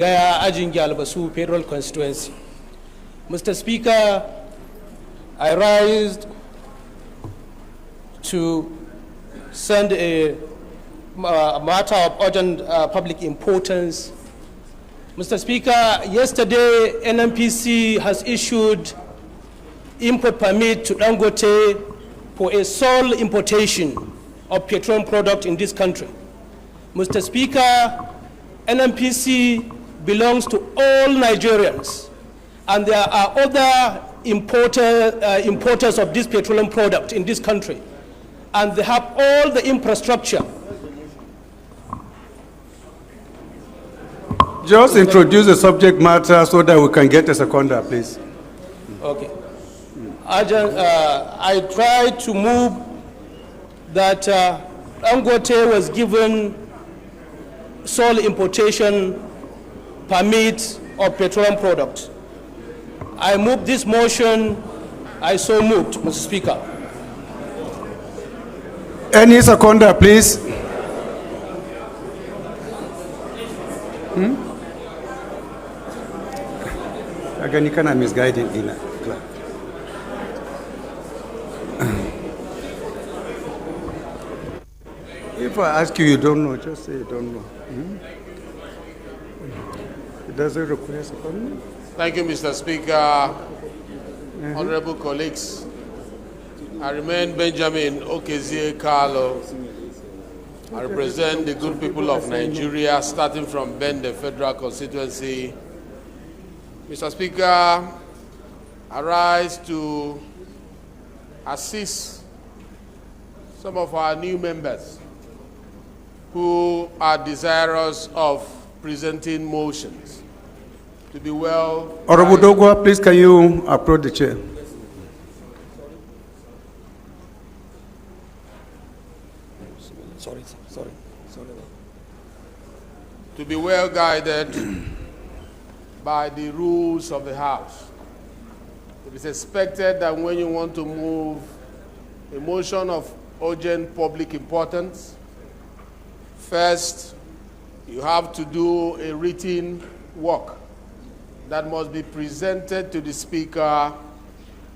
Gaya Ajin Gyalbasu Federal Constituency. Mr. Speaker, I rise to send a matter of urgent public importance. Mr. Speaker, yesterday NNPC has issued import permit to Dangote for a sole importation of petroleum product in this country. Mr. Speaker, NNPC belongs to all Nigerians, and there are other importers of this petroleum product in this country, and they have all the infrastructure. Just introduce the subject matter so that we can get a seconder, please. Okay. I tried to move that Dangote was given sole importation permit of petroleum products. I moved this motion. I so moved, Mr. Speaker. Any seconder, please? Again, you cannot misguide in a class. If I ask you, you don't know, just say you don't know. It doesn't require a seconder. Thank you, Mr. Speaker. Honorable colleagues, I remain Benjamin Okezie Carlo. I represent the good people of Nigeria, starting from Bende Federal Constituency. Mr. Speaker, I rise to assist some of our new members who are desirous of presenting motions to be well. Honorable Dogwa, please can you approach the chair? Sorry. To be well guided by the rules of the House. It is expected that when you want to move a motion of urgent public importance, first, you have to do a written work that must be presented to the Speaker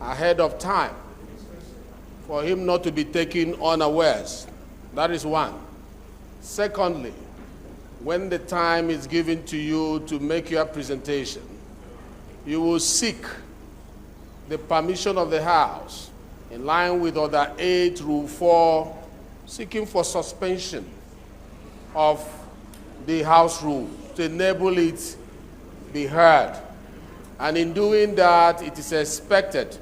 ahead of time for him not to be taken unawares. That is one. Secondly, when the time is given to you to make your presentation, you will seek the permission of the House in line with Order 8, Rule 4, seeking for suspension of the House rule to enable it be heard. And in doing that, it is expected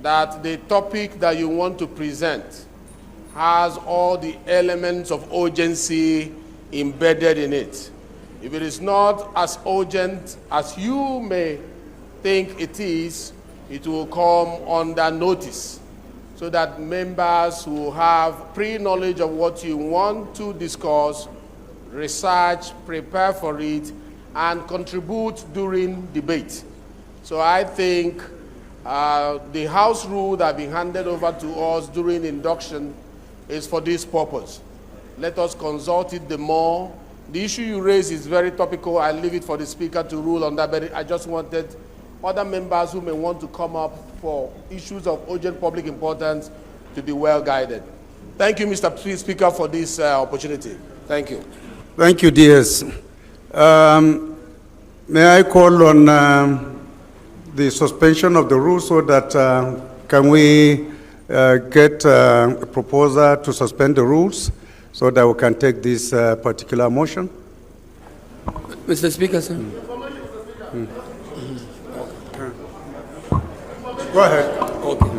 that the topic that you want to present has all the elements of urgency embedded in it. If it is not as urgent as you may think it is, it will come under notice so that members who have pre-knowledge of what you want to discuss, research, prepare for it, and contribute during debate. So I think the House rule that has been handed over to us during induction is for this purpose. Let us consult it the more. The issue you raise is very topical. I leave it for the Speaker to rule on that, but I just wanted other members who may want to come up for issues of urgent public importance to be well guided. Thank you, Mr. Speaker, for this opportunity. Thank you. Thank you, DS. May I call on the suspension of the rules so that can we get a proposal to suspend the rules so that we can take this particular motion? Mr. Speaker, sir. Go ahead. Okay.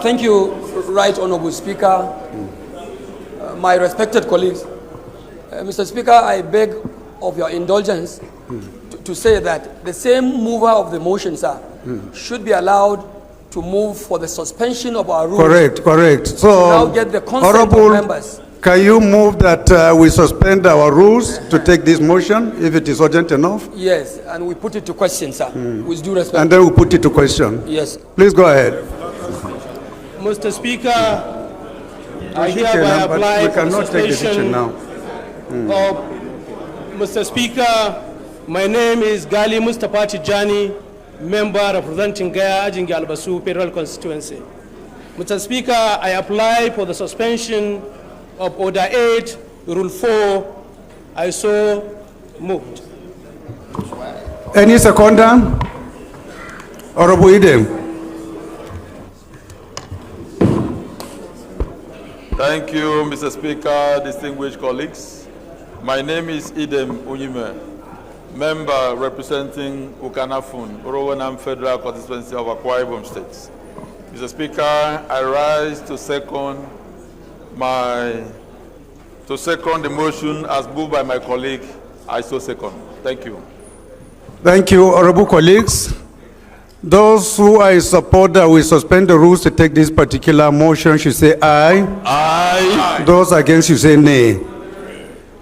Thank you, Right Honorable Speaker, my respected colleagues. Mr. Speaker, I beg of your indulgence to say that the same mover of the motion, sir, should be allowed to move for the suspension of our rules. Correct. So, now get the consent of members. Can you move that we suspend our rules to take this motion if it is urgent enough? Yes, and we put it to question, sir, with due respect. And then we put it to question. Yes. Please go ahead. Mr. Speaker, I hereby apply we cannot take the decision now. Mr. Speaker, my name is Gali Mustafa Tijani, member representing Gaya Ajingi Albasu Federal Constituency. Mr. Speaker, I apply for the suspension of Order 8, Rule 4. I so moved. Any seconder? Honorable Idem. Thank you, Mr. Speaker, distinguished colleagues. My name is Idem Unyime, member representing Ukanafun, Orowanam Federal Constituency of Akwa Ibom State. Mr. Speaker, I rise to second the motion as moved by my colleague. I so second. Thank you. Thank you, honorable colleagues. Those who are in support that we suspend the rules to take this particular motion should say aye. Aye. Those against should say nay.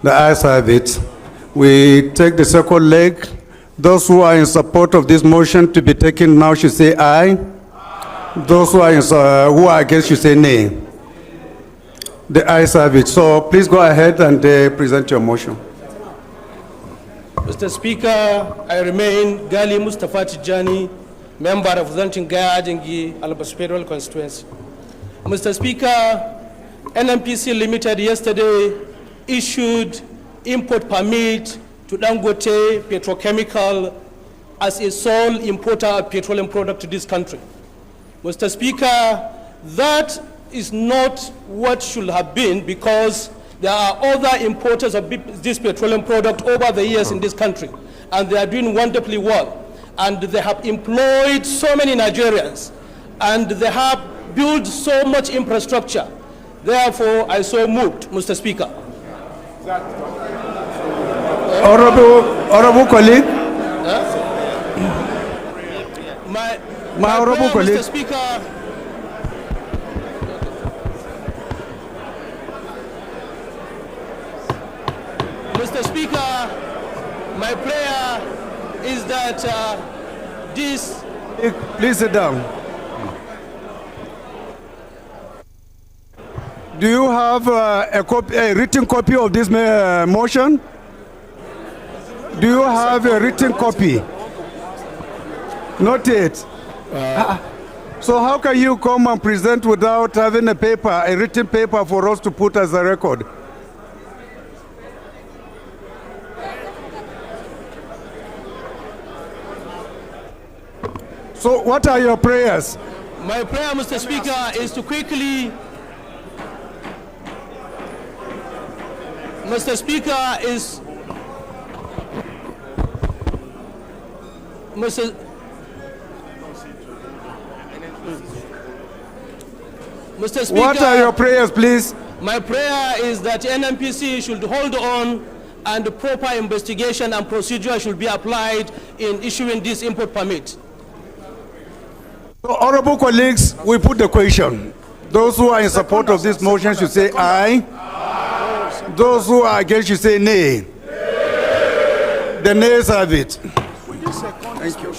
The ayes have it. We take the second leg. Those who are in support of this motion to be taken now should say aye. Those who are against should say nay. The ayes have it. So please go ahead and present your motion. Mr. Speaker, I remain Gali Mustafa Tijani, member representing Gaya Ajingi Albasu Federal Constituency. Mr. Speaker, NNPC Limited yesterday issued import permit to Dangote Petrochemical as a sole importer of petroleum product to this country. Mr. Speaker, that is not what should have been, because there are other importers of this petroleum product over the years in this country, and they are doing wonderfully well. And they have employed so many Nigerians, and they have built so much infrastructure. Therefore, I so moved, Mr. Speaker. Honorable colleague. My honorable prayer, colleague. Mr. Speaker. Mr. Speaker, my prayer is that this... Please sit down. Do you have a written copy of this motion? Do you have a written copy? Not yet. So how can you come and present without having a written paper for us to put as a record? So what are your prayers? My prayer, Mr. Speaker, is to quickly... Mr. Speaker, is... Mr. Speaker, what are your prayers, please? My prayer is that NNPC should hold on, and the proper investigation and procedure should be applied in issuing this import permit. So, honorable colleagues, we put the question. Those who are in support of this motion should say aye. Aye. Those who are against should say nay. The nays have it. Thank you.